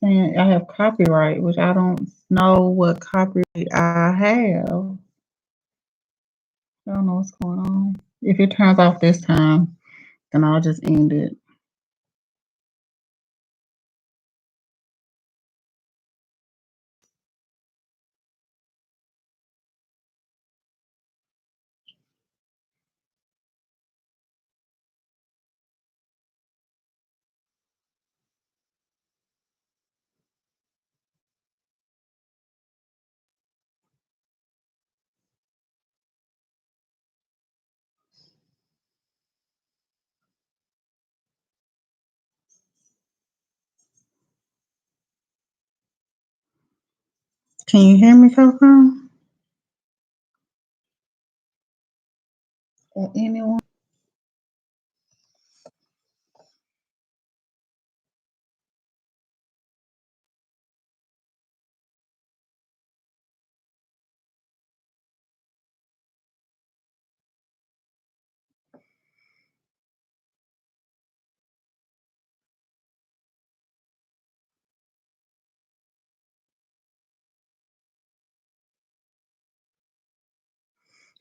Saying I have copyright, which I don't know what copyright I have. I don't know what's going on. If it turns off this time, then I'll just end it. Can you hear me, Coco? Or anyone?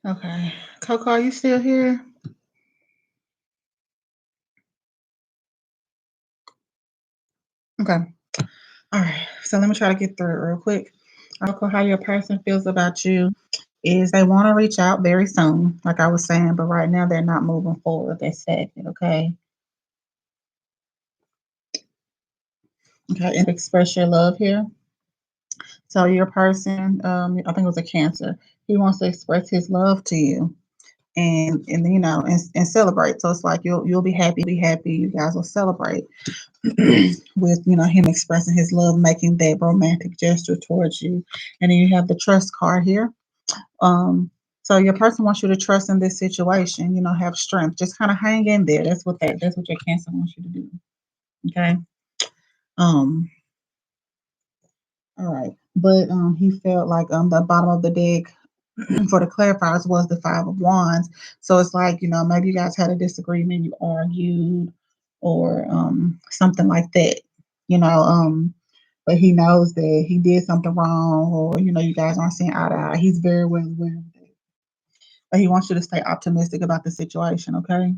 Okay. Coco, are you still here? Okay. All right. So let me try to get through it real quick. Coco, how your person feels about you is they want to reach out very soon, like I was saying, but right now they're not moving forward. They're stagnant, okay? Okay, and express your love here. So your person, I think it was a Cancer. He wants to express his love to you, and and celebrate. So it's like you'll be happy. You guys will celebrate with him expressing his love, making that romantic gesture towards you. And then you have the trust card here. So your person wants you to trust in this situation. Have strength. Just kind of hang in there. That's what your Cancer wants you to do. Okay. Um. All right. But he felt like the bottom of the deck for the clarifiers was the Five of Wands. So it's like, maybe you guys had a disagreement, you argued, or something like that. You know, but he knows that he did something wrong, or you guys aren't seeing eye to eye. He's very well aware of that. But he wants you to stay optimistic about the situation, okay?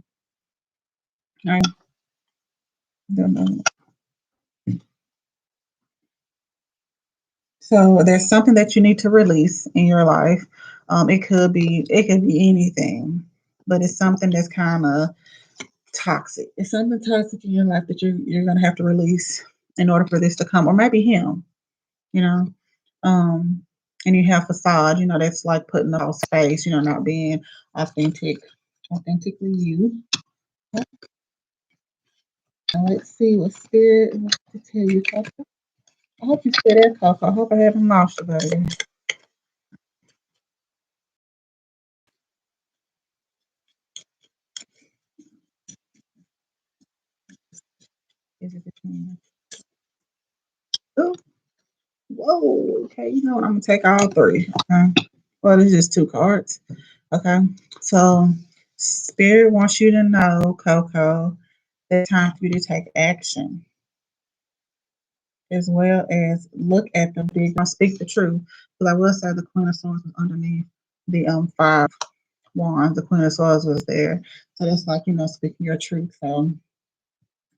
All right. So there's something that you need to release in your life. It could be anything, but it's something that's kind of toxic. It's something toxic in your life that you're gonna have to release in order for this to come, or maybe him, you know. Um, and you have facade, that's like putting a false face, not being authentic, authentically you. Now let's see what spirit wants to tell you, Coco. I hope you stay there, Coco. I hope I haven't lost you, baby. Is it between? Oh, whoa. Okay, you know what? I'm gonna take all three. Okay. Well, it's just two cards. Okay. So spirit wants you to know, Coco, that it's time for you to take action, as well as look at the big one, speak the truth. Because I will say the Queen of Swords was underneath the Five Wands. The Queen of Swords was there. So that's like, speaking your truth. So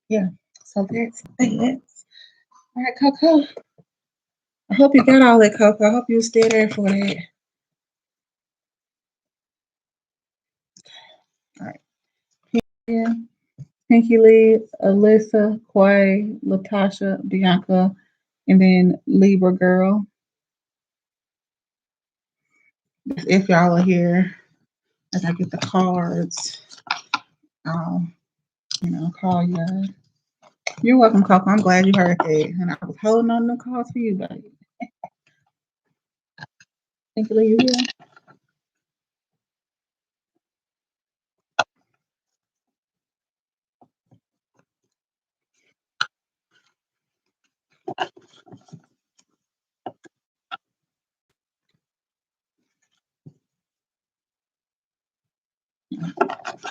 yeah. So that's that. All right, Coco. I hope you got all that, Coco. I hope you stay there for that. All right. Yeah. Pinky Lee, Alyssa, Quay, Latasha, Bianca, and then Libra Girl. If y'all are here, as I get the cards, I'll, call you guys. You're welcome, Coco. I'm glad you heard that. And I was holding on the calls for you, baby. Pinky Lee, you here?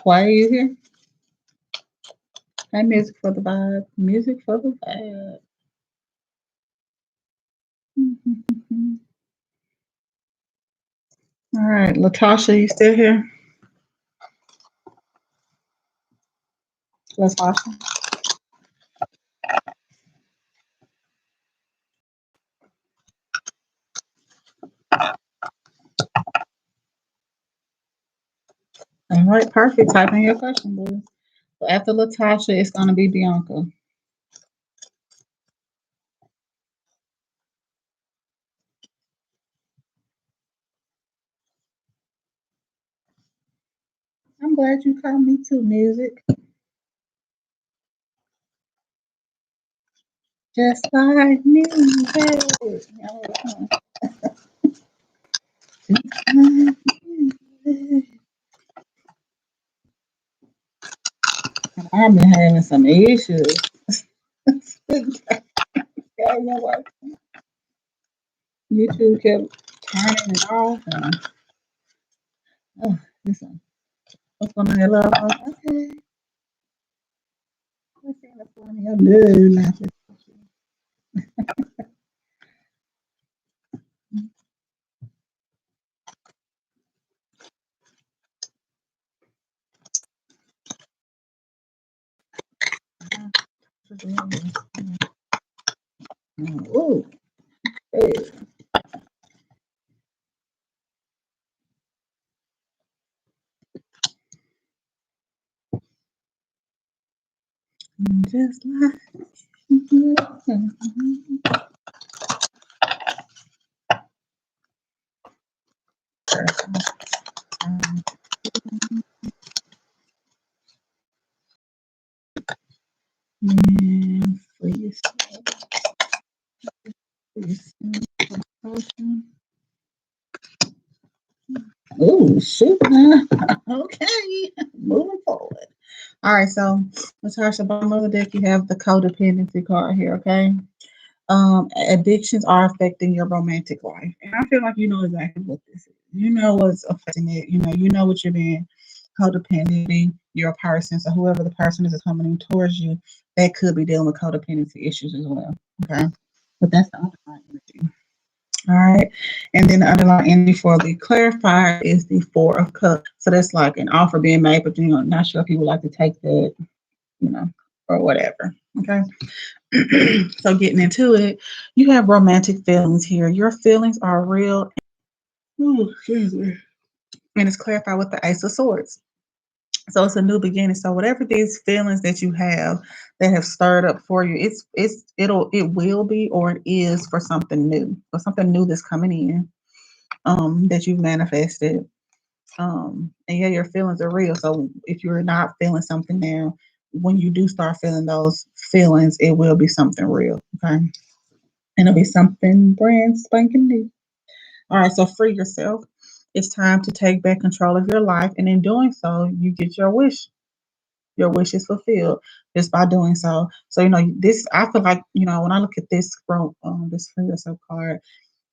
Why are you here? Hey, music for the vibe. Music for the vibe. All right, Latasha, you still here? Latasha. All right, perfect. Type in your question, boo. So after Latasha, it's gonna be Bianca. I'm glad you called me too, music. Just like me. Hey. I've been having some issues. Yeah, you know what? YouTube kept turning it off. And, oh, listen, what's going on, love? Okay, what's going on? Good. Ooh, hey, just like you. And for yourself, for yourself. Oh, shoot. Okay, moving forward. All right, so Natasha, bottom of the deck, you have the codependency card here, okay? Addictions are affecting your romantic life. And I feel like you know exactly what this is. You know what's affecting it. You know what you're being codependent. You're a person. So whoever the person is coming towards you, that could be dealing with codependency issues as well. Okay. But that's the underlying energy. All right. And then the underlying energy for the clarifier is the Four of Cups. So that's like an offer being made, but not sure if you would like to take that, you know, or whatever. Okay. So getting into it, you have romantic feelings here. Your feelings are real. Ooh, excuse me. And it's clarified with the Ace of Swords. So it's a new beginning. So whatever these feelings that you have that have stirred up for you, it will be or it is for something new. For something new that's coming in, that you've manifested. And yeah, your feelings are real. So if you're not feeling something now, when you do start feeling those feelings, it will be something real. Okay. And it'll be something brand spanking new. All right, so free yourself. It's time to take back control of your life. And in doing so, you get your wish. Your wish is fulfilled just by doing so. So, this, I feel like, when I look at this free yourself card,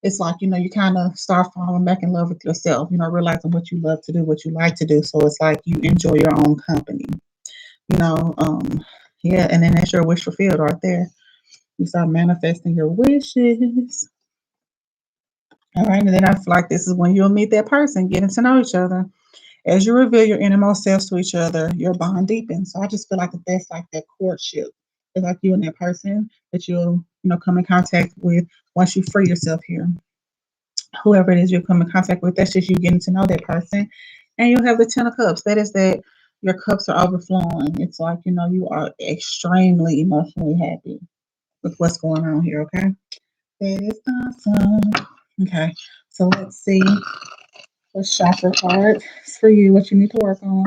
it's like, you kind of start falling back in love with yourself, realizing what you love to do, what you like to do. So it's like you enjoy your own company, you know. Yeah, and then that's your wish fulfilled right there. You start manifesting your wishes. All right, and then I feel like this is when you'll meet that person, getting to know each other. As you reveal your innermost selves to each other, your bond deepens. So I just feel like that's like that courtship. It's like you and that person that you'll, come in contact with once you free yourself here. Whoever it is you'll come in contact with, that's just you getting to know that person. And you'll have the Ten of Cups. That is that your cups are overflowing. It's like, you are extremely emotionally happy with what's going on here, okay? That is awesome. Okay, so let's see what chakra card for you, what you need to work on.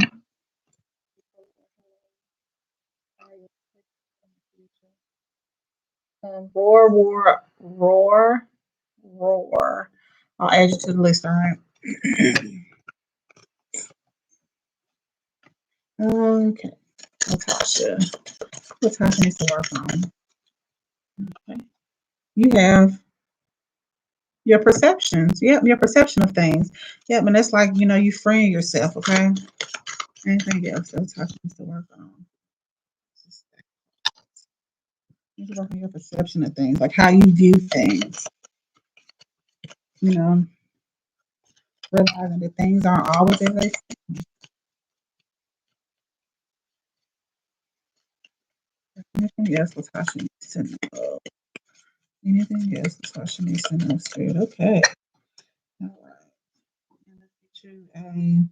Roar, roar, roar, roar. I'll add you to the list, all right? Okay, Natasha. Natasha needs to work on. Okay. You have your perceptions. Yep, your perception of things. Yep, and that's like, you freeing yourself, okay? Anything else that Tasha needs to work on? You need to work on your perception of things, like how you view things. You know, realizing that things aren't always as they seem. Anything else Latasha needs to know? Anything else Latasha needs to know, Spirit? Okay. All right. And let's get you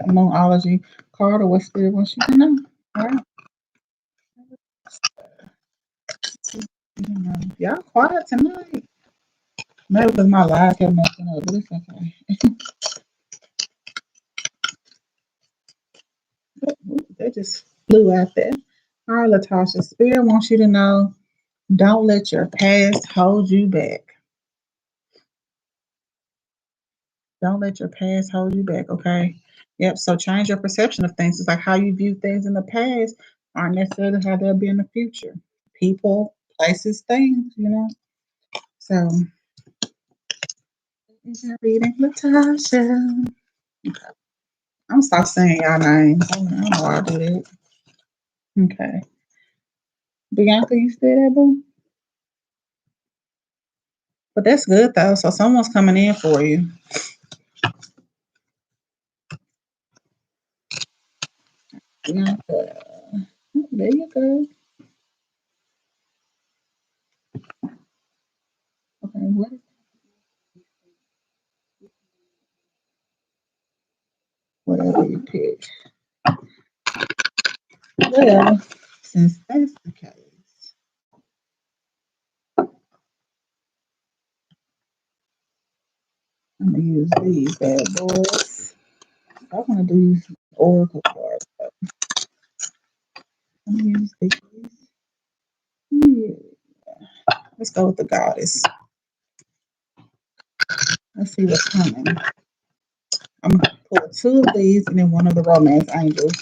a monology card or what Spirit wants you to know. All right. Y'all quiet tonight. Maybe because my live kept messing up, but it's okay. They just flew out there. All right, Latasha. Spirit wants you to know don't let your past hold you back. Don't let your past hold you back, okay? Yep, so change your perception of things. It's like how you view things in the past aren't necessarily how they'll be in the future. People, places, things, you know? So, reading Latasha. I'm stop saying y'all names. I don't know why I do that. Okay. Bianca, you still there, boo? But that's good though. So someone's coming in for you. Bianca. There you go. Okay, whatever you pick. Well, since that's the case, I'm gonna use these bad boys. I want to do these oracle cards. But I'm gonna use these. Yeah. Let's go with the goddess. Let's see what's coming. I'm gonna pull two of these and then one of the romance angels,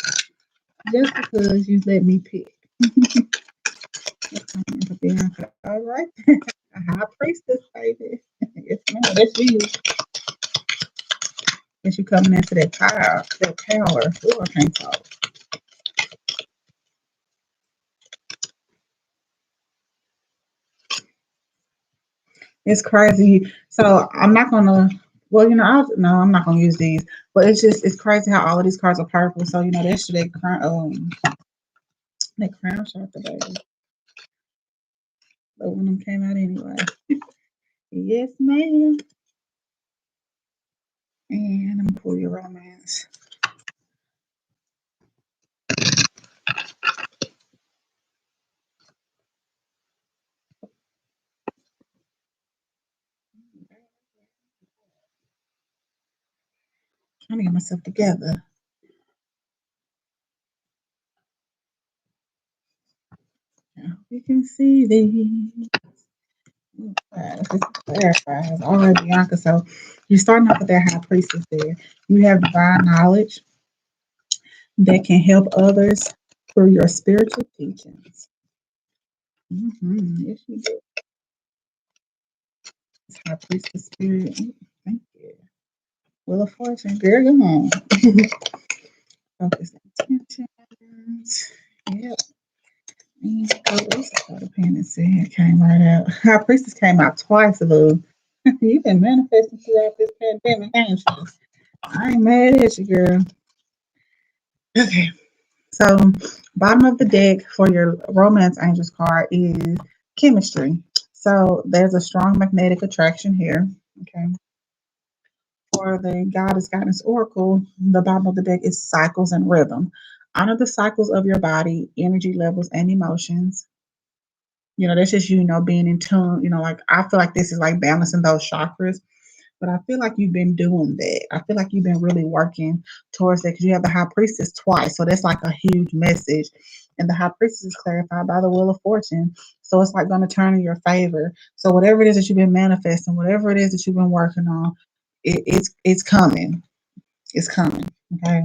just because you let me pick. What's coming for Bianca? All right, a high priestess, baby. Yes, ma'am. That's you. As you coming into that power, that power. Oh, I can't talk. It's crazy. So I'm not gonna. Well, no, I'm not gonna use these. But it's crazy how all of these cards are purple. So that's that crown shot the baby. But one of them came out anyway. Yes, ma'am. And I'm gonna pull your romance. Trying to get myself together. You can see these. Let's just clarify. All right, Bianca. So you're starting off with that high priestess there. You have divine knowledge that can help others through your spiritual teachings. Yes, you do. It's high priestess spirit. Thank you. Wheel of Fortune. Girl, come on. Focus intentions. Yep. And codependency. It came right out. High priestess came out twice, Lou. You've been manifesting throughout this pandemic, ain't you? I ain't mad at you, girl. Okay. So, bottom of the deck for your romance angels card is chemistry. So, there's a strong magnetic attraction here. Okay. For the Goddess Guidance Oracle, the bottom of the deck is cycles and rhythm. Honor the cycles of your body, energy levels, and emotions. That's just being in tune. Like I feel like this is like balancing those chakras. But I feel like you've been doing that. I feel like you've been really working towards that because you have the high priestess twice. So that's like a huge message. And the high priestess is clarified by the wheel of fortune. So it's like going to turn in your favor. So whatever it is that you've been manifesting, whatever it is that you've been working on, it's coming. It's coming. Okay.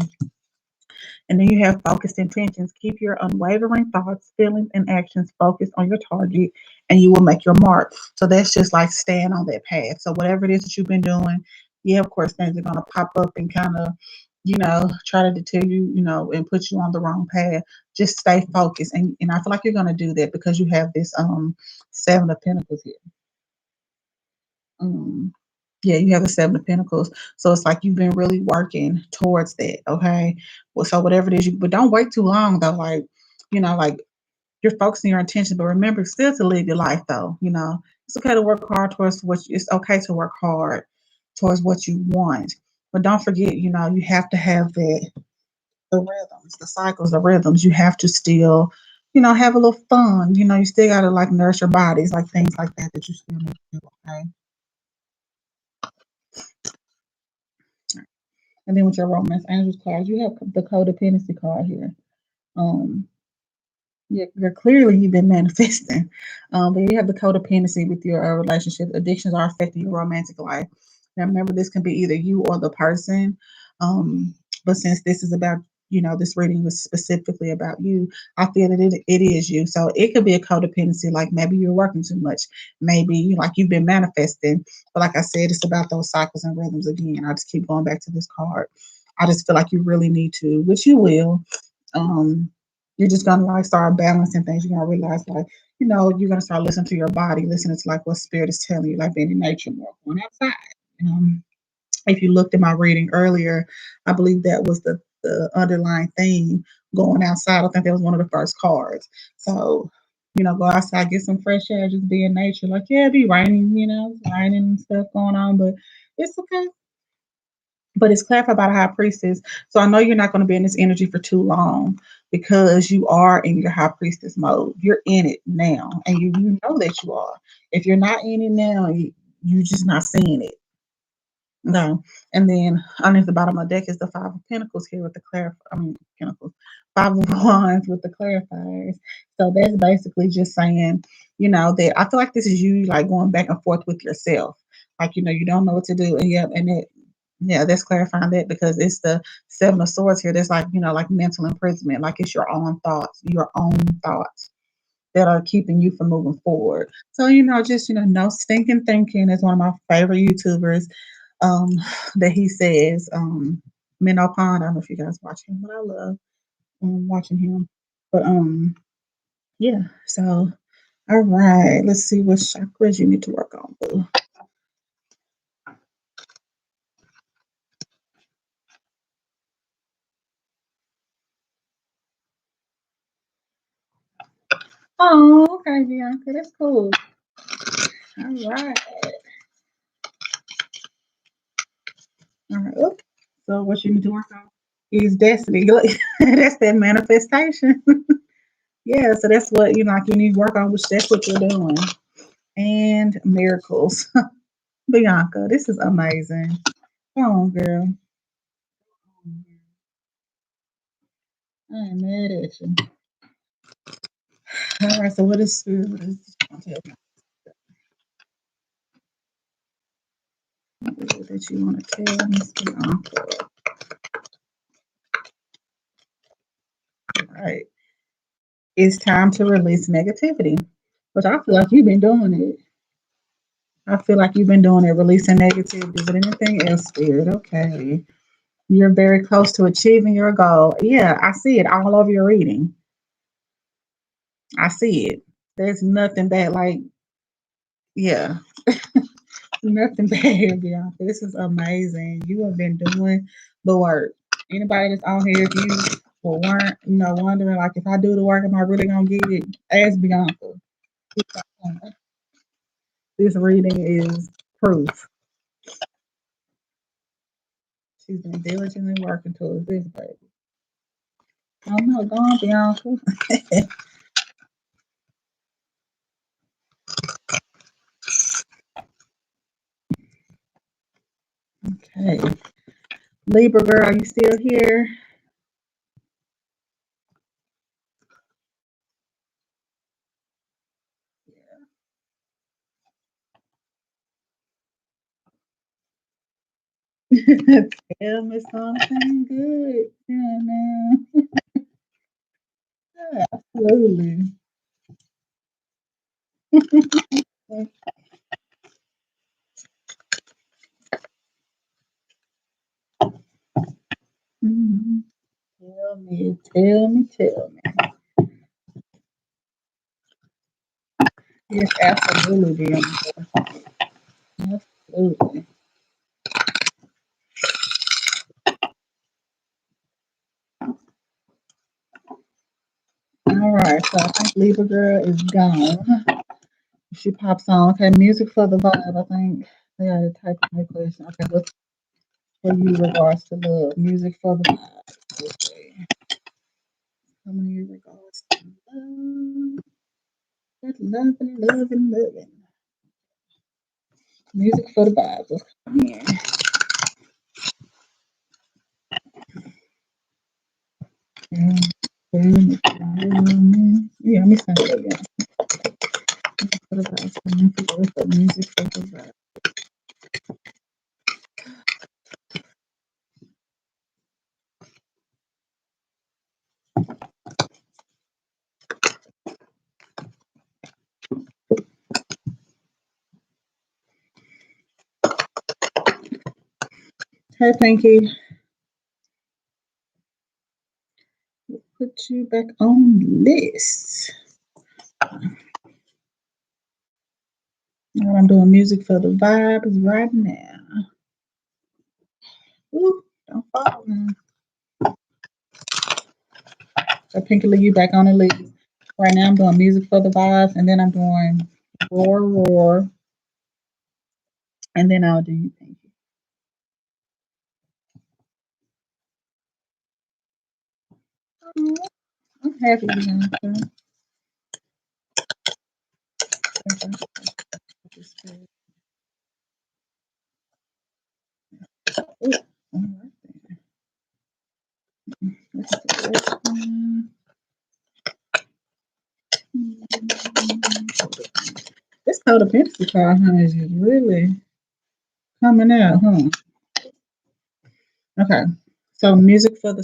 And then you have focused intentions. Keep your unwavering thoughts, feelings, and actions focused on your target, and you will make your mark. So that's just like staying on that path. So whatever it is that you've been doing, yeah, of course, things are going to pop up and kind of try to deter you, and put you on the wrong path. Just stay focused. And I feel like you're gonna do that because you have this Seven of Pentacles here. Um, yeah, you have the Seven of Pentacles. So it's like you've been really working towards that. Okay. Well, so whatever it is, but don't wait too long though. Like you're focusing your attention, but remember still to live your life though. It's okay to work hard towards it's okay to work hard towards what you want. But don't forget, you have to have the rhythms, the cycles, the rhythms. You have to still, have a little fun. You still gotta like nourish your bodies, like things like that that you still need to do. Okay. And then with your romance angels cards, you have the codependency card here. Um, you're clearly you've been manifesting, but you have the codependency with your relationship. Addictions are affecting your romantic life. Now, remember, this can be either you or the person. Um, but since this is about, this reading was specifically about you, I feel that it is you. So it could be a codependency, like maybe you're working too much, maybe like you've been manifesting. But like I said, it's about those cycles and rhythms again. I just keep going back to this card. I just feel like you really need to, which you will. Um, you're just gonna like start balancing things. You're gonna realize like, you're gonna start listening to your body, listening to like what spirit is telling you, like being in nature more, going outside. If you looked at my reading earlier, I believe that was the underlying theme, going outside. I think that was one of the first cards. So, go outside, get some fresh air, just be in nature. Like, yeah, it be raining, it's raining and stuff going on, but it's okay. But it's clarified by the high priestess. So I know you're not going to be in this energy for too long because you are in your high priestess mode. You're in it now, and you know that you are. If you're not in it now, you just not seeing it. No. And then underneath the bottom of the deck is the Five of Pentacles here with the Pentacles. Five of Wands with the clarifiers. So that's basically just saying, that I feel like this is you like going back and forth with yourself. Like, you don't know what to do. And yeah, that's clarifying that because it's the Seven of Swords here. That's like, like mental imprisonment. Like it's your own thoughts that are keeping you from moving forward. So, just, no stinking thinking is one of my favorite YouTubers um, that he says, Minnow Pond. I don't know if you guys watch him, but I love watching him. But yeah, so all right, let's see what chakras you need to work on, boo. Oh, okay, Bianca, that's cool. All right. All right. Oops. So what you need to work on is destiny. That's that manifestation. Yeah, so that's what like you need to work on, which that's what you're doing. And miracles. Bianca, this is amazing. Come on, girl. I ain't mad at you. All right, so what is spirit? What is it that you want to tell Miss Bianca? All right. It's time to release negativity. But I feel like you've been doing it. I feel like you've been doing it, releasing negativity. But anything else, spirit? Okay. You're very close to achieving your goal. Yeah, I see it all over your reading. I see it. There's nothing bad. Like, yeah, nothing bad here, Bianca. This is amazing. You have been doing the work. Anybody that's on here, if you weren't, wondering, like, if I do the work, am I really going to get it? Ask Bianca. This reading is proof. She's been diligently working towards this, baby. Oh, no, go on, Bianca. Okay. Libra girl, are you still here? Tell me something good. Yeah, man. Yeah, absolutely. Tell me, tell me. Yes, absolutely, dear. Absolutely. All right, so I think Libra girl is gone. She pops on. Okay, music for the vibe. I think they got to type in the question. Okay, what's for you regards to love? Music for the vibe. Okay. Coming in regards to love. That loving, loving, loving. Music for the vibes. Let's come in. Yeah, let me send it again. For the vibes. For music for the vibes. Hey, Pinky. Put you back on the list. I'm doing music for the vibes right now. Ooh, don't fall now. So Pinky, you back on the list. Right now I'm doing music for the vibes, and then I'm doing roar, roar, and then I'll do you, Pinky. Oh, I'm happy you're going to. Ooh, all right. This codependency card, honey, is really coming out, huh? Okay. So music for the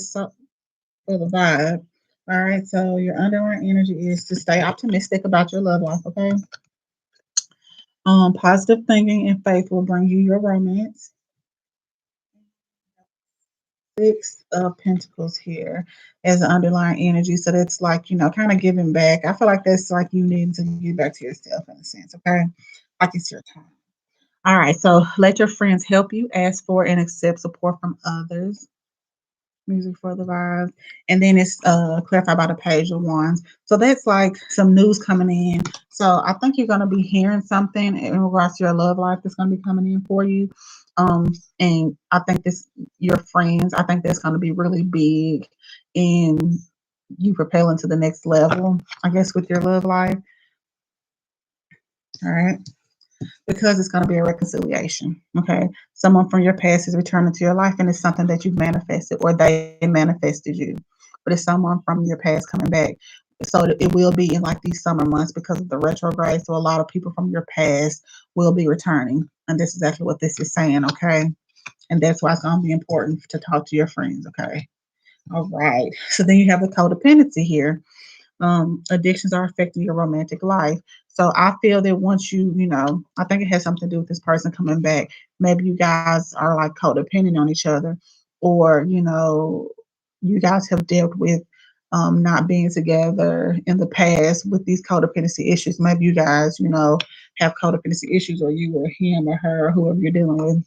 for the vibe. All right. So your underlying energy is to stay optimistic about your love life. Okay. Positive thinking and faith will bring you your romance. Six of Pentacles here as an underlying energy. So that's like, kind of giving back. I feel like that's like you need to give back to yourself in a sense. Okay. Like it's your time. All right. So let your friends help you, ask for and accept support from others. Music for the vibes. And then it's clarified by the page of wands. So that's like some news coming in. So I think you're gonna be hearing something in regards to your love life that's gonna be coming in for you. And I think this your friends, I think that's gonna be really big in you propelling to the next level, I guess, with your love life. All right. Because it's going to be a reconciliation. Okay. Someone from your past is returning to your life and it's something that you've manifested or they manifested you. But it's someone from your past coming back. So it will be in like these summer months because of the retrograde. So a lot of people from your past will be returning. And this is exactly what this is saying. Okay. And that's why it's going to be important to talk to your friends. Okay. All right. So then you have the codependency here. Addictions are affecting your romantic life. So I feel that once I think it has something to do with this person coming back. Maybe you guys are like codependent on each other, or you guys have dealt with not being together in the past with these codependency issues. Maybe you guys, have codependency issues, or you or him or her or whoever you're dealing with,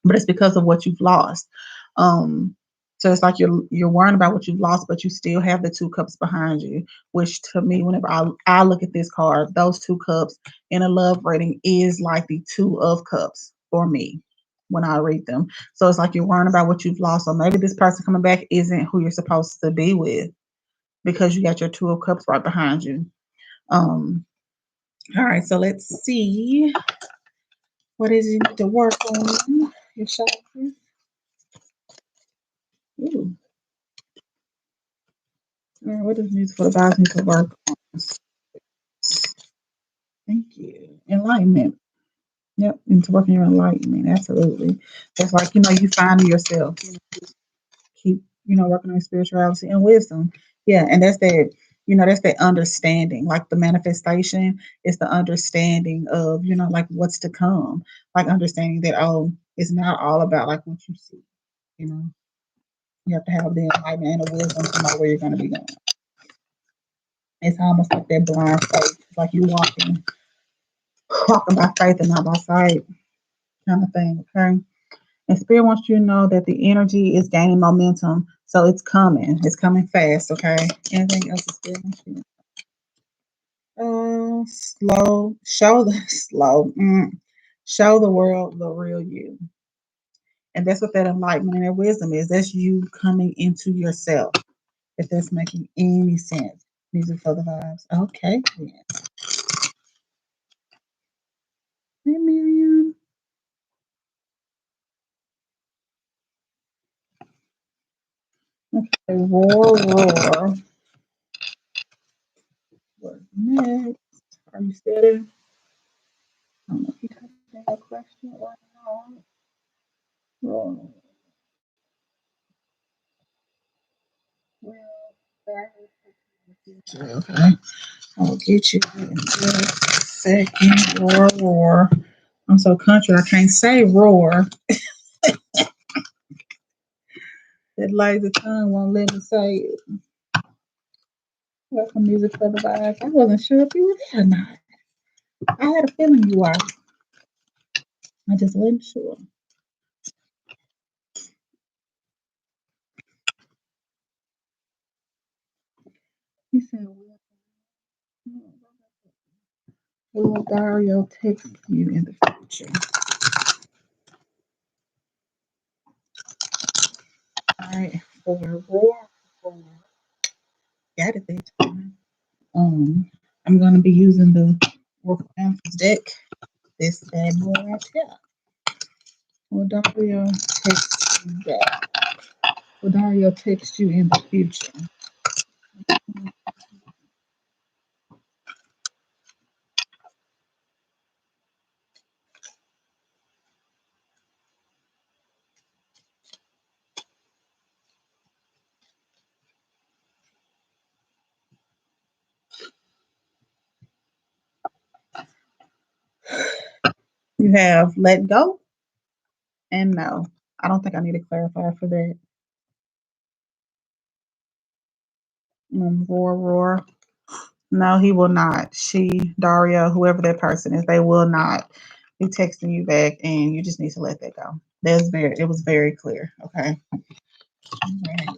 but it's because of what you've lost. Um, so it's like you're worrying about what you've lost, but you still have the two cups behind you. Which to me, whenever I look at this card, those two cups in a love rating is like the two of cups for me when I read them. So it's like you're worrying about what you've lost, or maybe this person coming back isn't who you're supposed to be with because you got your two of cups right behind you. Um, all right, so let's see what is it you need to work on. Your chakras. Ooh. What does music for the vibes need to work on? Thank you. Enlightenment. Yep, into working your enlightenment. Absolutely. That's like, you find yourself. Keep, working on spirituality and wisdom. Yeah, and that's that understanding. Like the manifestation is the understanding of, like what's to come. Like understanding that, oh, it's not all about like what you see, you know. You have to have the enlightenment and the wisdom to know where you're going to be going. It's almost like that blind faith. It's like you walking by faith and not by sight kind of thing. Okay. And Spirit wants you to know that the energy is gaining momentum. So it's coming. It's coming fast. Okay. Anything else is Spirit wants you to slow. Show the slow. Show the world the real you. And that's what that enlightenment and wisdom is. That's you coming into yourself. If that's making any sense. Music for the vibes. Okay. Yes. Hey, Miriam. Okay. Roar, roar. What's next? Are you steady? I don't know if you typed in a question or not. Roar. Well, that is okay. I'll get you in just a second. Roar, roar. I'm so country, I can't say roar. That lazy tongue won't let me say it. Welcome music for the vibes. I wasn't sure if you were there or not. I had a feeling you are. I just wasn't sure. He said, will Dario text you in the future? All right, for roar, got it this time. I'm going to be using the Oracle Answers deck. This bad boy right here. Will Dario text you back? Will Dario text you in the future? You have let go and no. I don't think I need to clarify for that. Roar, roar. No, he will not. She, Daria, whoever that person is, they will not be texting you back, and you just need to let that go. It was very clear. Okay. Right.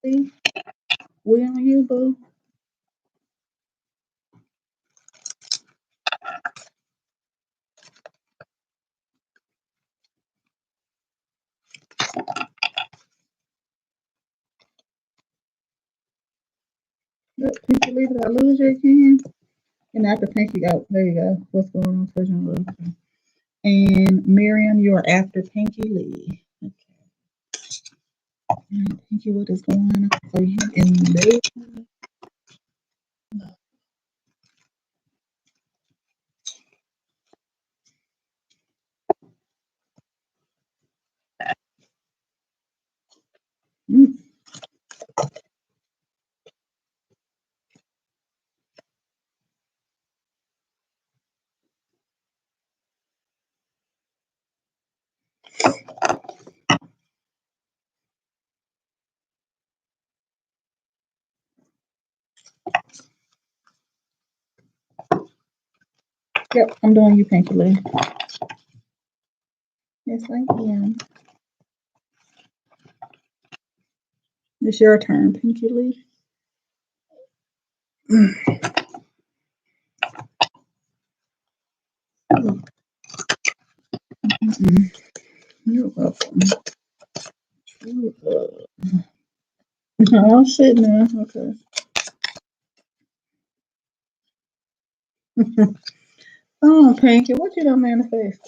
See, we on you, boo. Look, Pinky, leave it. I lose you again. And after Pinky, oh, there you go. What's going on? Surgeon Love. And Miriam, you're after Pinky Lee. Okay. All right, Pinky, what is going on for you in May? Mm, Yep, I'm doing you, Pinky Lee. Yes, I am. It's your turn, Pinky Lee. Mm-mm. You're welcome. You're welcome. Oh, shit, now. Okay. Oh, Pinky, what you done manifest?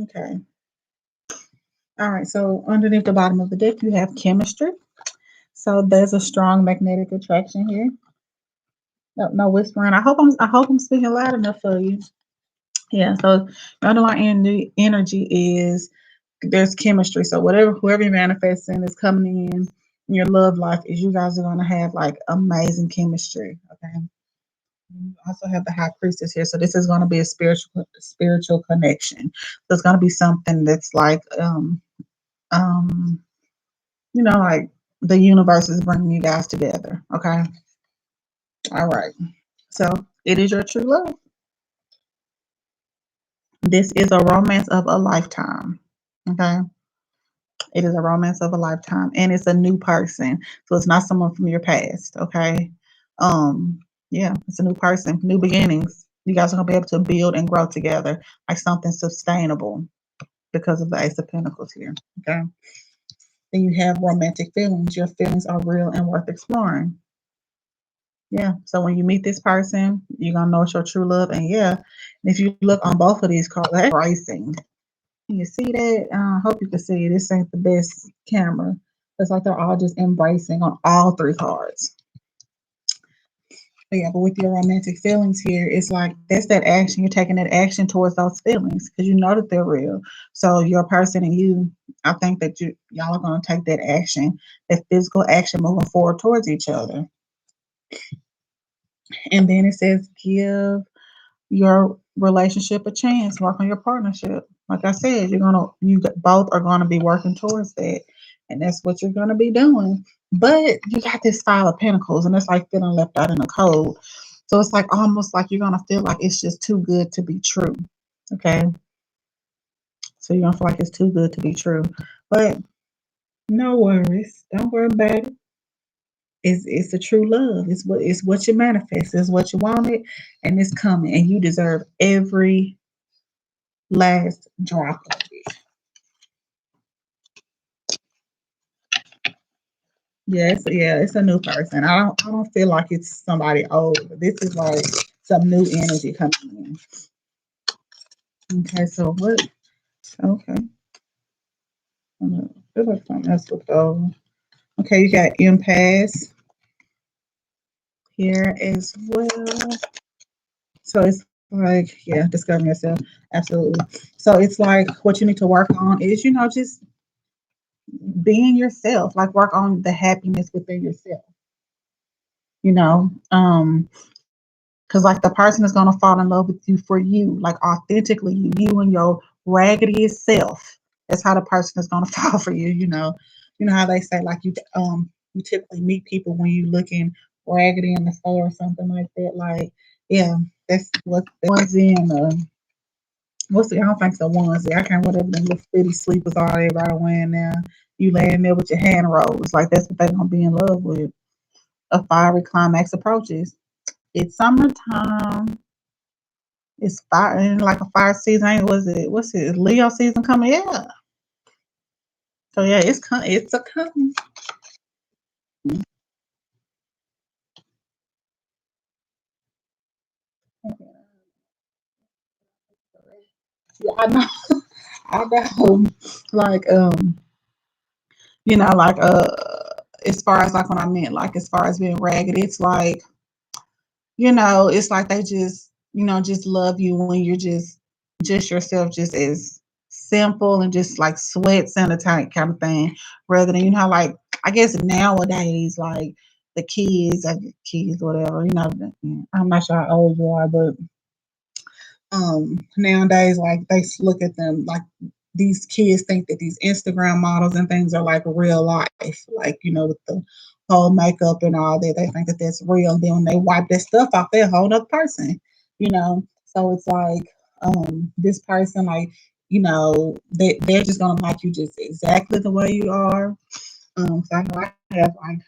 Okay. All right. So underneath the bottom of the deck, you have chemistry. So there's a strong magnetic attraction here. No, no whispering. I hope I'm speaking loud enough for you. Yeah. So the underlying energy is there's chemistry. So whoever you're manifesting is coming in your love life is you guys are gonna have like amazing chemistry. Okay. You also have the high priestess here, so this is going to be a spiritual connection. So it's going to be something that's like um like the universe is bringing you guys together. Okay. All right. So it is your true love. This is a romance of a lifetime. Okay. It is a romance of a lifetime, and it's a new person. So it's not someone from your past. Okay. Yeah, it's a new person, new beginnings. You guys are gonna be able to build and grow together, like something sustainable because of the Ace of Pentacles here. Okay. Then you have romantic feelings. Your feelings are real and worth exploring. Yeah. So when you meet this person, you're gonna know it's your true love. And yeah, if you look on both of these cards, they're racing. You see that? I hope you can see it. This ain't the best camera. It's like they're all just embracing on all three cards. But yeah, but with your romantic feelings here, it's like that's that action. You're taking that action towards those feelings because you know that they're real. So your person and you, I think that y'all are gonna take that action, that physical action moving forward towards each other. And then it says give your relationship a chance, work on your partnership. Like I said, both are gonna be working towards that. And that's what you're gonna be doing. But you got this Five of Pentacles, and it's like feeling left out in the cold. So it's like almost like you're gonna feel like it's just too good to be true. Okay. So you're gonna feel like it's too good to be true. But no worries. Don't worry about it. It's a true love. It's what you manifest. It's what you wanted, and it's coming. And you deserve every last drop of it. It's a new person. I don't feel like it's somebody old. This is like some new energy coming in. Okay, so what? Okay, I feel like something else looked over. Okay, you got impasse here as well. So it's like, yeah, discovering yourself. Absolutely. So it's like what you need to work on is, just being yourself, like work on the happiness within yourself, you know. Because like the person is gonna fall in love with you for you, like authentically you and your raggediest self. That's how the person is gonna fall for you. You know how they say like you typically meet people when you looking raggedy in the store or something like that. Like yeah, that's what the ones in. What's the? I don't think so. Onesie. I can't whatever them little fitty sleepers are everybody wearing now. You laying there with your hand rolled. Like that's what they're gonna be in love with. A fiery climax approaches. It's summertime. It's fire and like a fire season. Was it? What's it? Leo season coming? Yeah. So yeah, it's coming. It's a coming. Yeah, I know. I know. Like like as far as like when I meant like as far as being ragged, it's like it's like they just just love you when you're just yourself, just as simple and just like sweats in a tank kind of thing, rather than like I guess nowadays like the kids whatever I'm not sure how old you are, but nowadays like they look at them like these kids think that these Instagram models and things are like real life, like with the whole makeup and all that. They think that that's real. Then when they wipe that stuff off, they're a whole other person, So it's like this person, like they're just gonna like you just exactly the way you are. So I know I have like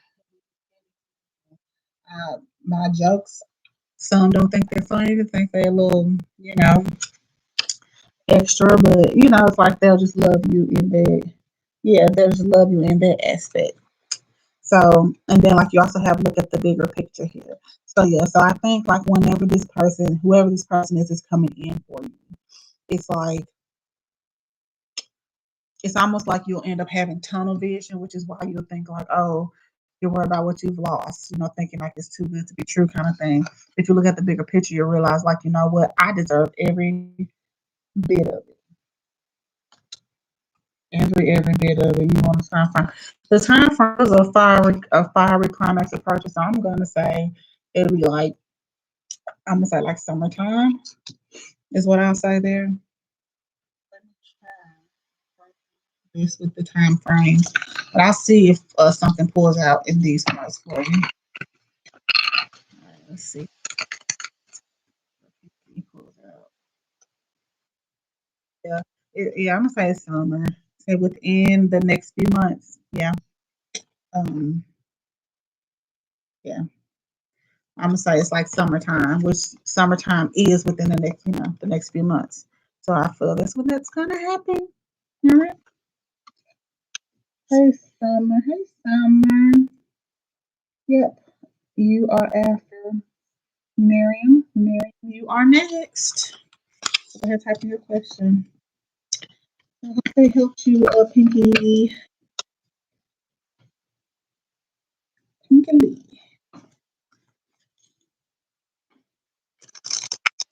my jokes. Some don't think they're funny. They think they're a little, extra, but it's like they'll just love you in that. Yeah, they'll just love you in that aspect. So, and then like you also have to look at the bigger picture here. So yeah, so I think like whenever this person, whoever this person is coming in for you, it's like it's almost like you'll end up having tunnel vision, which is why you'll think like, oh, you're worried about what you've lost, thinking like it's too good to be true kind of thing. If you look at the bigger picture, you realize like, you know what, I deserve every bit of it. Every bit of it. You want a time frame. The time frame is a fiery climax approach. So I'm gonna say it'll be like I'm gonna say like summertime is what I'll say there. Let me try this with the time frames, but I'll see if something pulls out in these cards for you. All right, let's see. He pulls out. Yeah, yeah. I'm gonna say it's summer. Say within the next few months. Yeah. Um. Yeah. I'm gonna say it's like summertime, which summertime is within the next few months. So I feel that's gonna happen. All right. Hey summer, hey summer. Yep, you are after Miriam. Miriam, you are next. Go ahead, type in your question. I hope they helped you, Pinky. Pinky.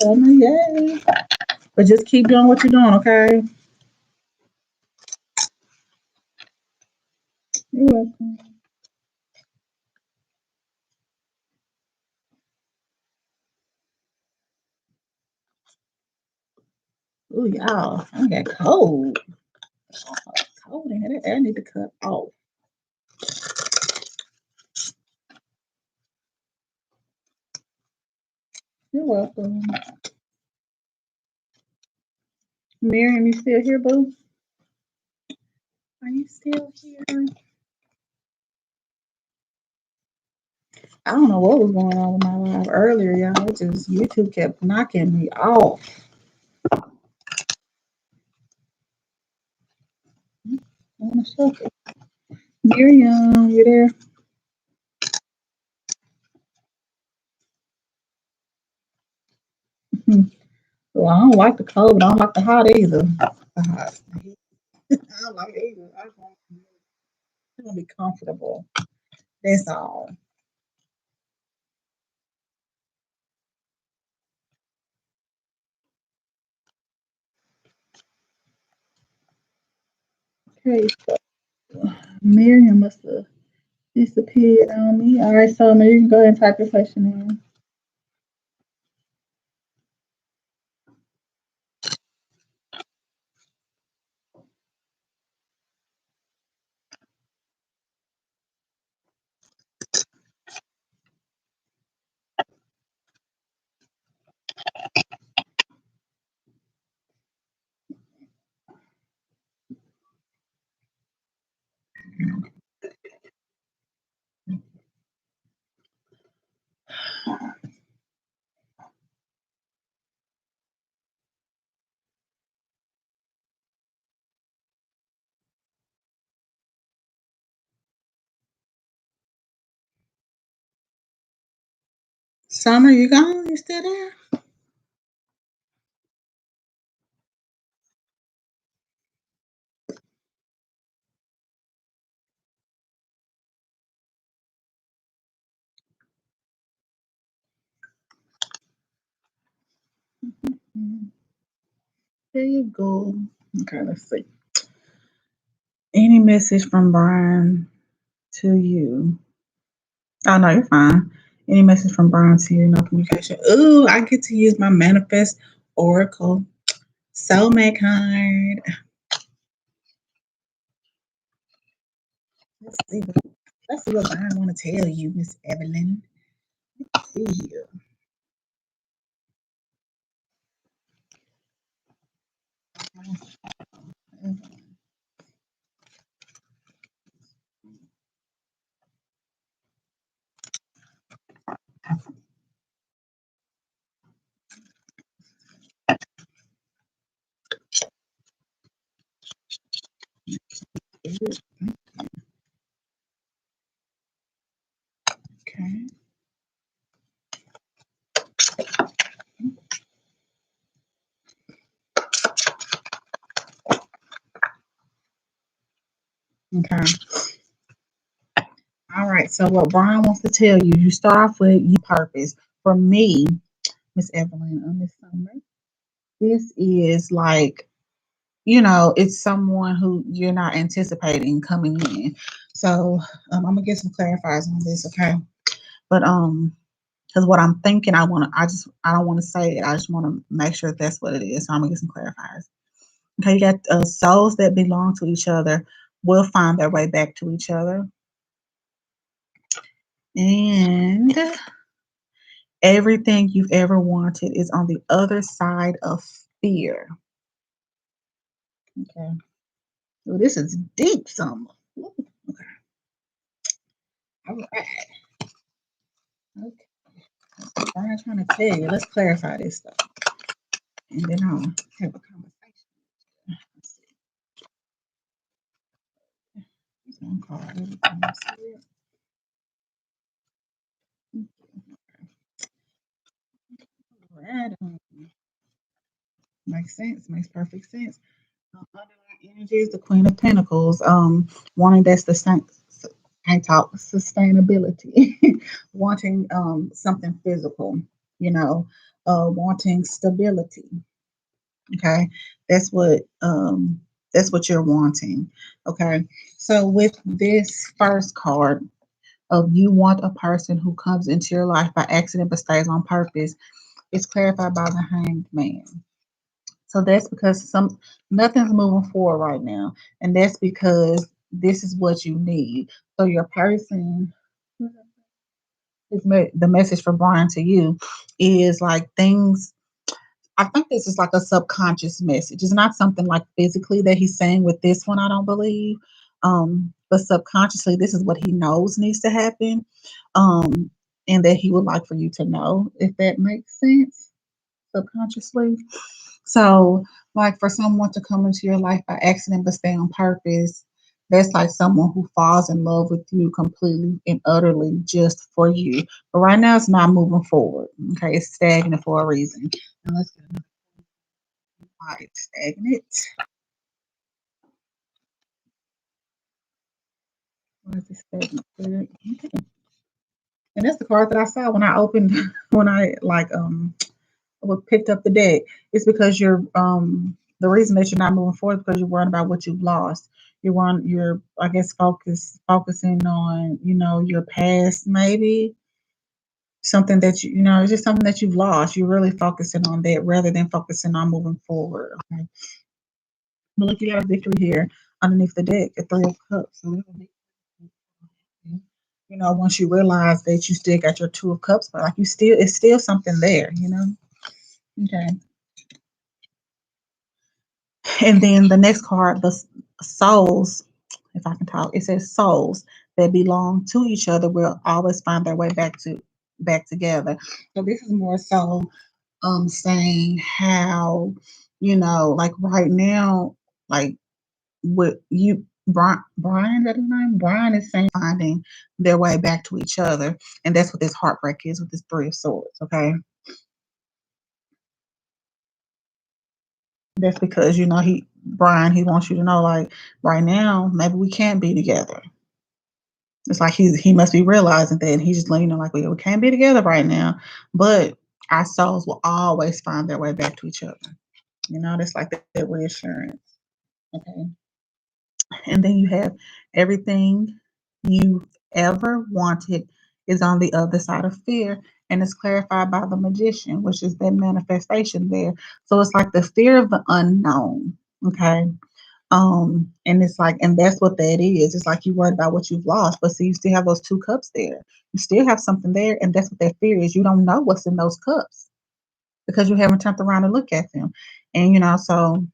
Summer, yay. But just keep doing what you're doing, okay? You're welcome. Ooh, y'all, I got cold. Cold in here. That air need to cut off. You're welcome. Miriam, you still here, boo? Are you still here? I don't know what was going on with my live earlier, y'all. It just YouTube kept knocking me off. I wanna show it. Miriam, you there? Hmm. Well, I don't like the cold, but I don't like the hot either. The hot. I don't like it either. I want to be comfortable. That's all. Okay, so Miriam must have disappeared on me. All right, so maybe you can go ahead and type your question in. Summer, you gone? You still there? Mhm. There you go. Okay, let's see. Any message from Brian to you? Oh no, you're fine. Any message from Brian to you? No communication. Ooh, I get to use my manifest oracle soulmate card. Let's see. Let's see what Brian want to tell you, Miss Evelyn. Let's see here. Okay. Okay. All right. So what Brian wants to tell you, you start off with your purpose. For me, Miss Evelyn, Miss Summer, this is like it's someone who you're not anticipating coming in. So I'm gonna get some clarifiers on this, okay? But because what I'm thinking, I don't want to say it. I just want to make sure that's what it is. So I'm gonna get some clarifiers. Okay, you got souls that belong to each other will find their way back to each other, and everything you've ever wanted is on the other side of fear. Okay, so this is deep, some. Okay, all right. Okay, I'm not trying to tell you. Let's clarify this stuff, and then I'll have a conversation. Let's see. This one card. Every time I see it. Right on. Makes sense. Makes perfect sense. Underlying energy is the Queen of Pentacles. Wanting that's the same. I talk sustainability, wanting something physical. You know, wanting stability. Okay, that's what um that's what you're wanting. Okay, so with this first card of you want a person who comes into your life by accident but stays on purpose, it's clarified by the Hanged Man. So that's because nothing's moving forward right now, and that's because this is what you need. So your person, the message from Brian to you is like things. I think this is like a subconscious message. It's not something like physically that he's saying with this one. I don't believe, but subconsciously, this is what he knows needs to happen, um, and that he would like for you to know, if that makes sense. Subconsciously. So, like for someone to come into your life by accident but stay on purpose, that's like someone who falls in love with you completely and utterly just for you. But right now, it's not moving forward. Okay, it's stagnant for a reason. And let's get another right, stagnant. Why is it stagnant? Okay. And that's the card that I saw when I opened, when I like picked up the deck. It's because you're the reason that you're not moving forward is because you're worrying about what you've lost. You're I guess focusing on, your past, maybe something that it's just something that you've lost. You're really focusing on that rather than focusing on moving forward. Okay. But look, you got a victory here underneath the deck, a three of cups. So once you realize that you still got your two of cups, but like it's still something there. Okay. And then the next card, the souls, if I can talk, it says souls that belong to each other will always find their way back together. So this is more so saying how, like right now, like what you Brian, that his name? Brian is saying finding their way back to each other. And that's what this heartbreak is with this three of swords, okay? That's because he wants you to know, like, right now maybe we can't be together. It's like he must be realizing that, and he's just letting you know, like, we can't be together right now, but our souls will always find their way back to each other. That's like that reassurance. Okay. And then you have everything you ever wanted is on the other side of fear, and it's clarified by the magician, which is that manifestation there. So it's like the fear of the unknown. Okay. And it's like, and that's what that is. It's like you worried about what you've lost, but see, you still have those two cups there. You still have something there, and that's what that fear is. You don't know what's in those cups because you haven't turned around and look at them. And so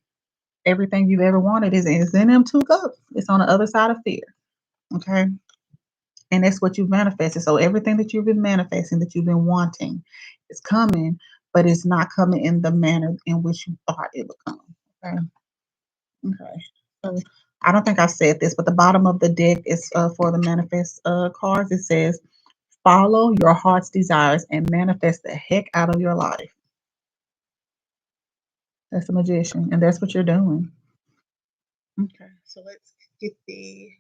everything you've ever wanted is in them two cups. It's on the other side of fear. Okay. And that's what you've manifested. So everything that you've been manifesting, that you've been wanting, is coming, but it's not coming in the manner in which you thought it would come. Okay. Okay. So I don't think I said this, but the bottom of the deck is for the manifest cards. It says, follow your heart's desires and manifest the heck out of your life. That's the magician, and that's what you're doing. Okay. So let's get the.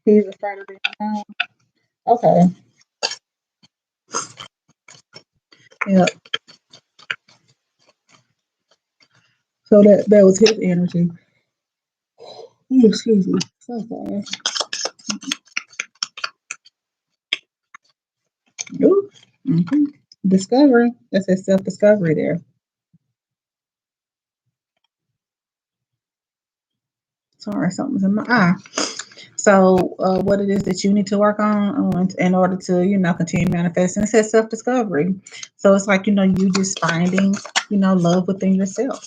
He's afraid of being alone. Okay. Yep. So that was his energy. Ooh, excuse me. So sorry. Ooh. Mm-hmm. Discovery. That's a self-discovery there. Sorry, something's in my eye. So, what it is that you need to work on in order to, continue manifesting? It says self-discovery. So it's like, you just finding, love within yourself,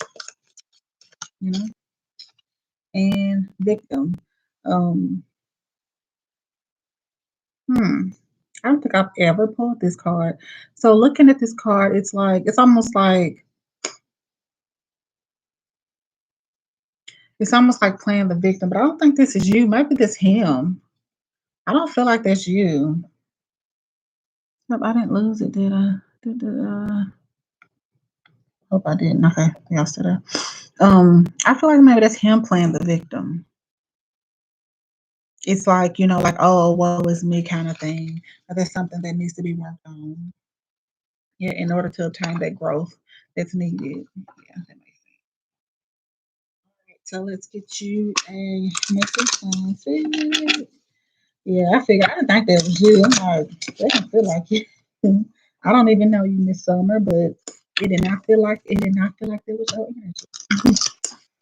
you know, and victim. Um, hmm. I don't think I've ever pulled this card. So looking at this card, it's almost like playing the victim, but I don't think this is you. Maybe this him. I don't feel like that's you. Nope, I didn't lose it, did I? Hope I didn't. Okay, yesterday. I feel like maybe that's him playing the victim. It's like, like, oh, woe is me kind of thing. But there's something that needs to be worked on. Yeah, in order to obtain that growth that's needed. Yeah, that makes sense. All right, so let's get you a message. Yeah, I figured I didn't think that was you. I'm like, that don't feel like you. I don't even know you, Miss Summer, but it did not feel like that was your energy.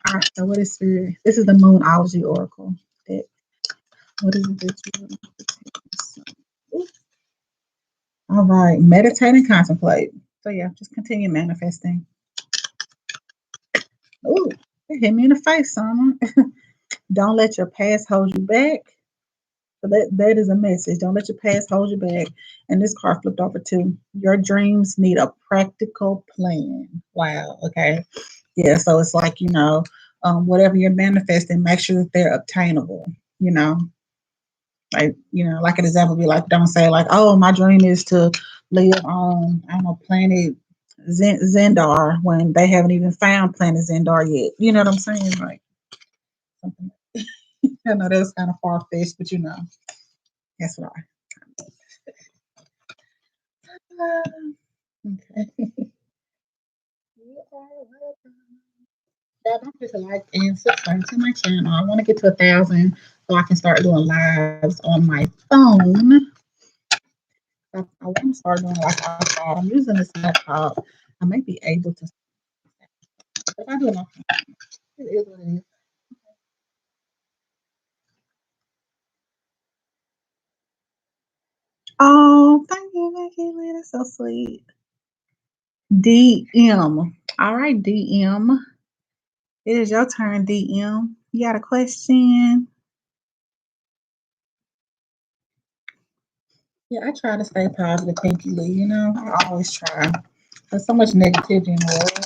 All right, so what is spirit? This is the Moonology Oracle. That what is it that you want to say? All right, meditate and contemplate. So yeah, just continue manifesting. Ooh, it hit me in the face, Summer. Don't let your past hold you back. So that is a message. Don't let your past hold you back. And this card flipped over too. Your dreams need a practical plan. Wow. Okay. Yeah. So it's like, whatever you're manifesting, make sure that they're obtainable. You know, like an example be like, don't say like, oh, my dream is to live on, I don't know, planet Zendar when they haven't even found planet Zendar yet. You know what I'm saying? Like something. I know that was kind of far fetched, but that's right. Okay. You are welcome. Don't forget to like and subscribe to my channel. I want to get to 1,000 so I can start doing lives on my phone. I want to start doing like outside. I'm using this laptop. I may be able to. If I do it, it is what it is. Oh, thank you, Vicky. That's so sweet. DM. All right, DM. It is your turn, DM. You got a question? Yeah, I try to stay positive, Pinky Lee. I always try. There's so much negativity in the world,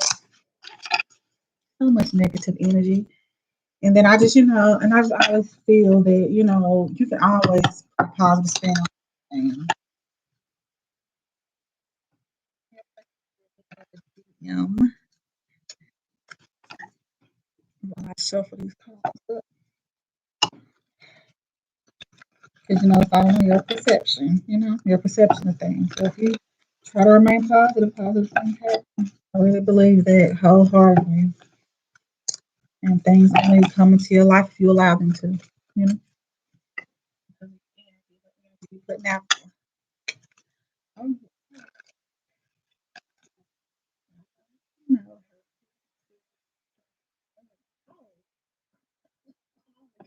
so much negative energy. And then I just, and I just always feel that, you can always put a positive spin on things. While I shuffle these cards up, because, it's all in your perception, your perception of things. So if you try to remain positive things happen. I really believe that wholeheartedly. And things only come into your life if you allow them to, you know. But now,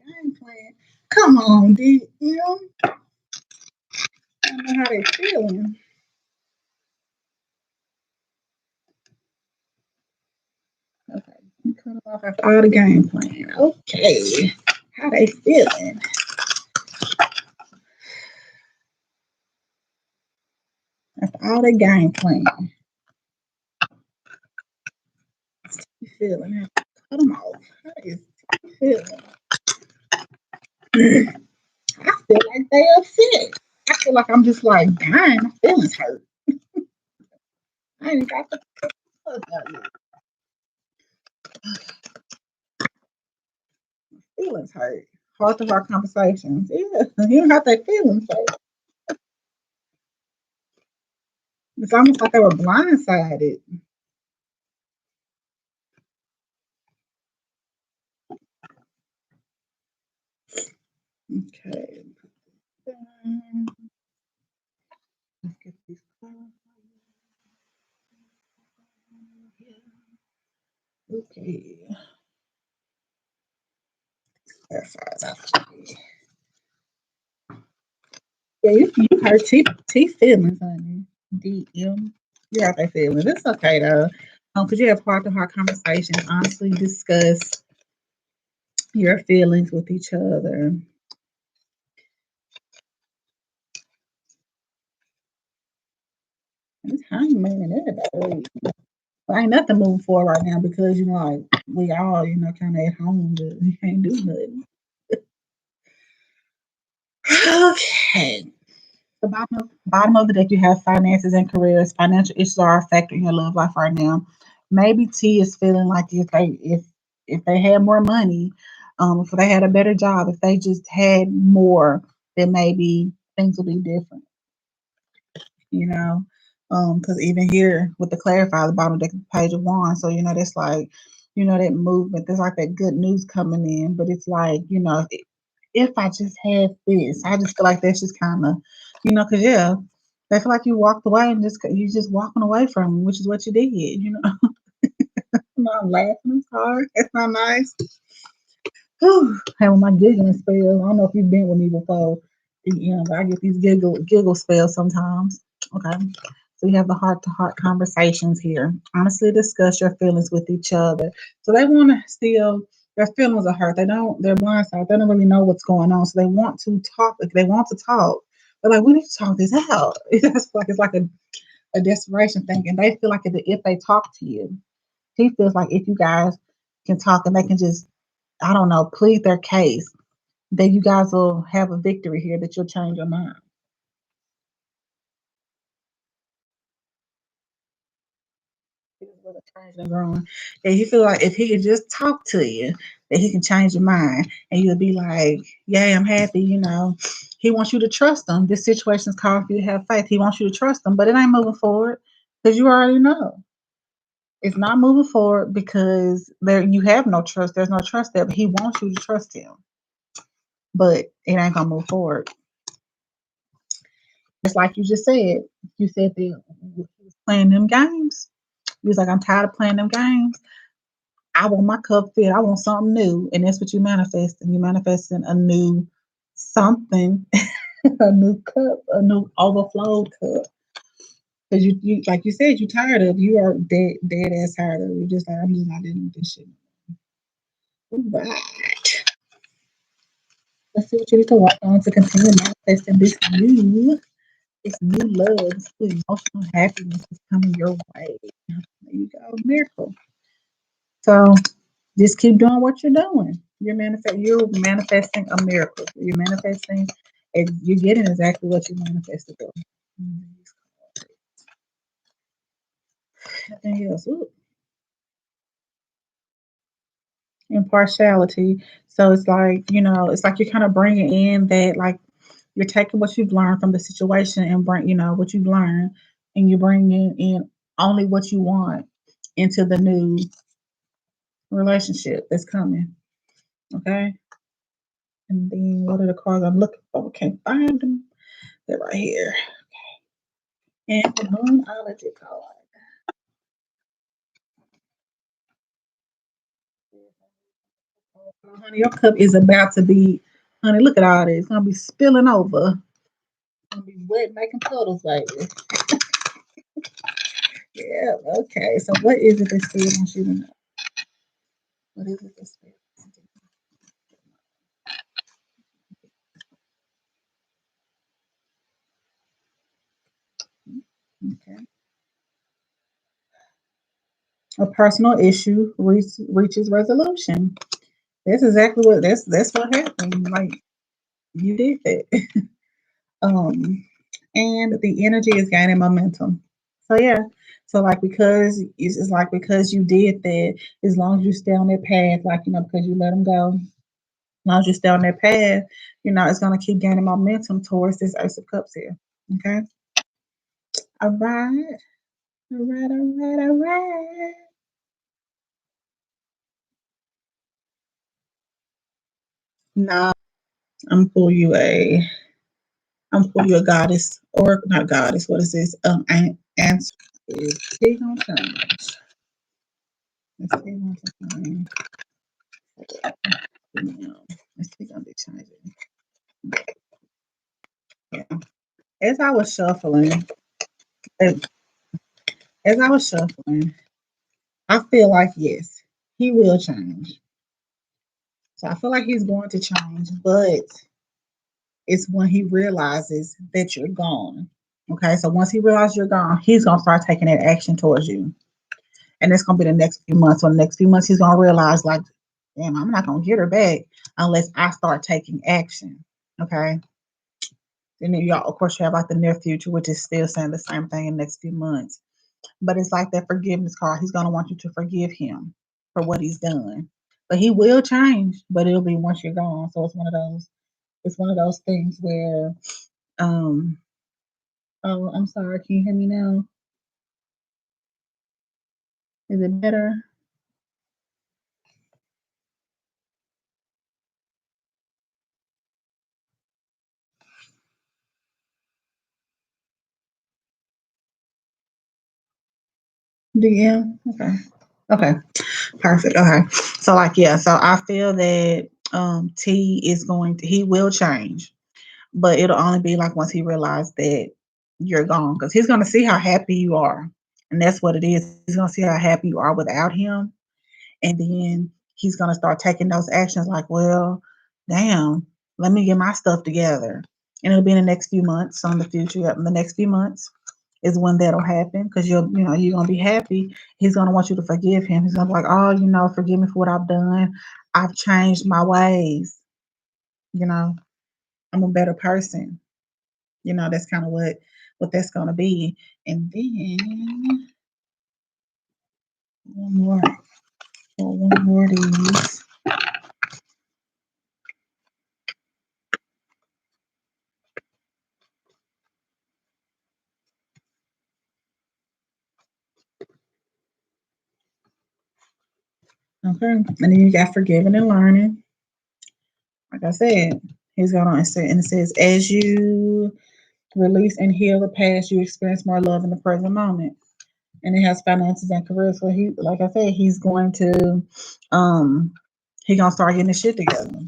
game plan. Come on, D. I don't know how they feeling. Okay, you cut off after all the game plan. Okay, how they feeling after all the game plan? You feeling? Cut them off. How they feeling? I feel like they upset. I feel like I'm just like, dying. My feelings hurt. I ain't got the fuck out yet. Feelings hurt. Part of our conversations. Yeah, you know how their feelings hurt. It's almost like they were blindsided. Okay. Let's get these clarified. Okay. Clarify that. Yeah, you hurt T feelings, honey. DM. You have their feelings. It's okay though. Because you have heart to heart conversations, honestly discuss your feelings with each other. It's hangman and everybody. Well, ain't nothing moving forward right now because like we all, kind of at home, but we can't do nothing. Okay. The bottom of the deck, you have finances and careers. Financial issues are affecting your love life right now. Maybe T is feeling like if they had more money, if they had a better job, if they just had more, then maybe things would be different. You know, because even here with the clarify, the bottom of the page of wands, so that's like, that movement. There's like that good news coming in, but it's like, if I just had this, I just feel like that's just kind of, because yeah, they feel like you walked away and you just walking away from 'em, which is what you did. I'm laughing. I'm sorry. That's not nice. Whew, having my giggling spells. I don't know if you've been with me before. I get these giggle spells sometimes. Okay. So you have the heart to heart conversations here. Honestly discuss your feelings with each other. So they want to still, their feelings are hurt. They're blindsided. They don't really know what's going on. So they want to talk. If they want to talk, they're like, we need to talk this out. It's like a desperation thing. And they feel like if they talk to you, he feels like if you guys can talk and they can just, I don't know, plead their case, that you guys will have a victory here, that you'll change your mind. And you feel like if he could just talk to you, that he can change your mind, and you'll be like, "Yay, I'm happy." He wants you to trust him. This situation is calling for you to have faith. He wants you to trust him, but it ain't moving forward because you already know it's not moving forward because there you have no trust. There's no trust there, but he wants you to trust him, but it ain't gonna move forward. It's like you just said. You said that he was playing them games. He was like, I'm tired of playing them games. I want my cup filled. I want something new. And that's what you manifest. And you manifesting a new something, a new cup, a new overflowed cup. Because you like you said, you tired of you are dead ass tired of it. You're just like, I'm just not dealing with this shit. All right. Let's see what you need to work on to continue manifesting this new love, this new emotional happiness is coming your way. There you go, miracle. So just keep doing what you're doing. You're manifesting a miracle. You're manifesting and you're getting exactly what you manifested for. Nothing else. Ooh, impartiality. So it's like you're kind of bringing in that, like, you're taking what you've learned from the situation and bring, what you've learned, and you're bringing in only what you want into the new relationship that's coming. Okay. And then what are the cards I'm looking for? Can't find them. They're right here. And the moonology card. Oh, honey, your cup is about to be, honey, look at all this. It's gonna be spilling over. It's gonna be wet, making puddles, baby. Yeah, okay. So what is it that Spirit wants you to know? What is it that Spirit wants you to know? Okay. A personal issue reaches resolution. That's what happened. Like, you did that. Um, and the energy is gaining momentum. So yeah, so like it's like because you did that, as long as you stay on that path, like because you let them go, as long as you stay on that path, it's gonna keep gaining momentum towards this Ace of Cups here. Okay, All right. All right, all right, all right. Nah, I'm pull you a I'm pull you a goddess or not goddess. What is this? Answer. Is he gonna change? Is he gonna change? No, is he gonna be changing? Yeah. As I was shuffling, as, as I was shuffling, I feel like yes, he will change. So I feel like he's going to change, but it's when he realizes that you're gone. Okay, so once he realizes you're gone, he's gonna start taking that action towards you, and it's gonna be the next few months. So the next few months, he's gonna realize like, damn, I'm not gonna get her back unless I start taking action. Okay. Then y'all, of course, you have like the near future, which is still saying the same thing in the next few months. But it's like that forgiveness card. He's gonna want you to forgive him for what he's done. But he will change, but it'll be once you're gone. So it's one of those things where um oh, I'm sorry, can you hear me now? Is it better? DM? Okay. Okay. Perfect. Okay. So like yeah, so I feel that T is going to he will change, but it'll only be like once he realizes that you're gone. Because he's gonna see how happy you are. And that's what it is. He's gonna see how happy you are without him. And then he's gonna start taking those actions like, well, damn, let me get my stuff together. And it'll be in the next few months, so in the future, yep, in the next few months is when that'll happen because you're gonna be happy. He's gonna want you to forgive him. He's gonna be like, oh, forgive me for what I've done. I've changed my ways. You know, I'm a better person. That's kind of what that's gonna be. And then one more, one more of these. Okay, and then you got forgiving and learning. Like I said, he's gonna say, and it says, as you release and heal the past, you experience more love in the present moment. And it has finances and career. So he, like I said, he's going to, um, he gonna start getting his shit together.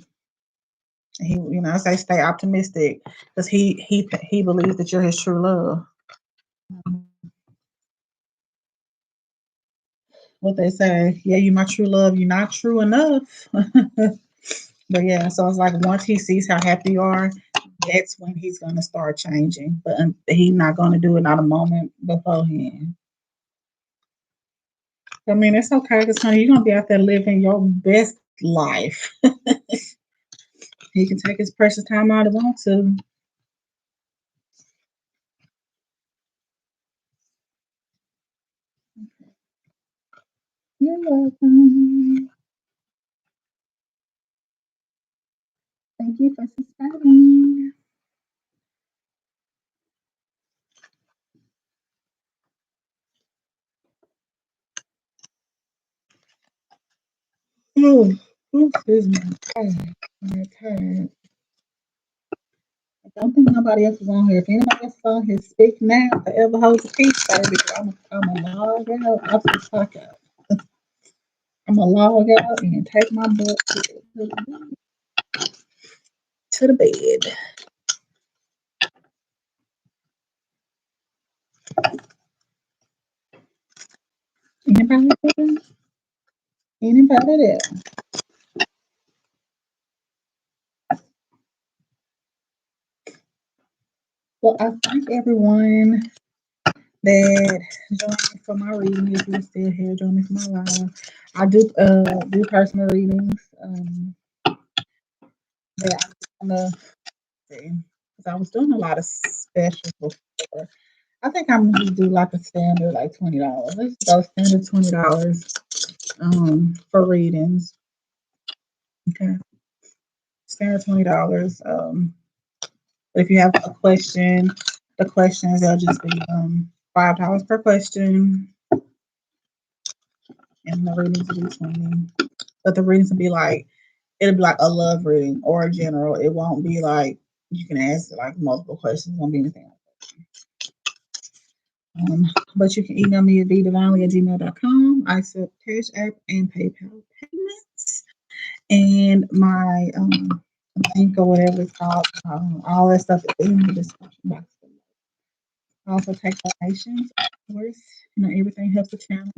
He, I say stay optimistic because he believes that you're his true love. What they say, yeah, you my true love. You're not true enough. But yeah, so it's like once he sees how happy you are, that's when he's gonna start changing. But he's not gonna do it not a moment beforehand. I mean, it's okay because honey, you're gonna be out there living your best life. He can take his precious time out if he wants to. You're welcome. Thank you for subscribing. Oh, excuse me. I'm tired. I don't think nobody else is on here. If anybody else is on here, speak now. Forever holds a peace, baby. I'm a log out. I'm the fuck out. I'm a log out and take my butt to the bed. Anybody there? Anybody there? Well, I thank everyone that joined me for my reading. If you're still here, join me for my live. I do personal readings. That I'm gonna see because I was doing a lot of specials before. I think I'm gonna do like a standard, like $20. Let's go standard $20 for readings. Okay, standard $20. If you have a question, the questions they'll just be $5 per question, and the readings will be 20. But the readings will be like, it'll be like a love reading or a general. It won't be like you can ask like multiple questions. It won't be anything like that. But you can email me at vdivinely@gmail.com. I accept Cash App and PayPal payments. And my link or whatever it's called, all that stuff is in the description box. I also take donations, of course. Everything helps the channel.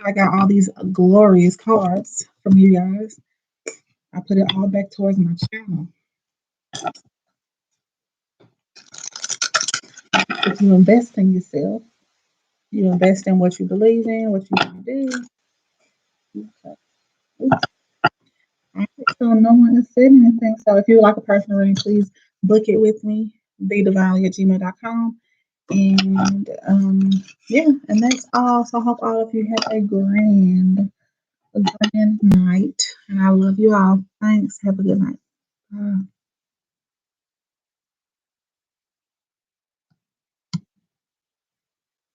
I got all these glorious cards from you guys. I put it all back towards my channel. If you invest in yourself, you invest in what you believe in, what you want to do. Okay. So no one has said anything. So if you would like a personal reading, please book it with me, vdivinely@gmail.com. And yeah, and that's all. So I hope all of you have a grand night. And I love you all. Thanks. Have a good night. Bye.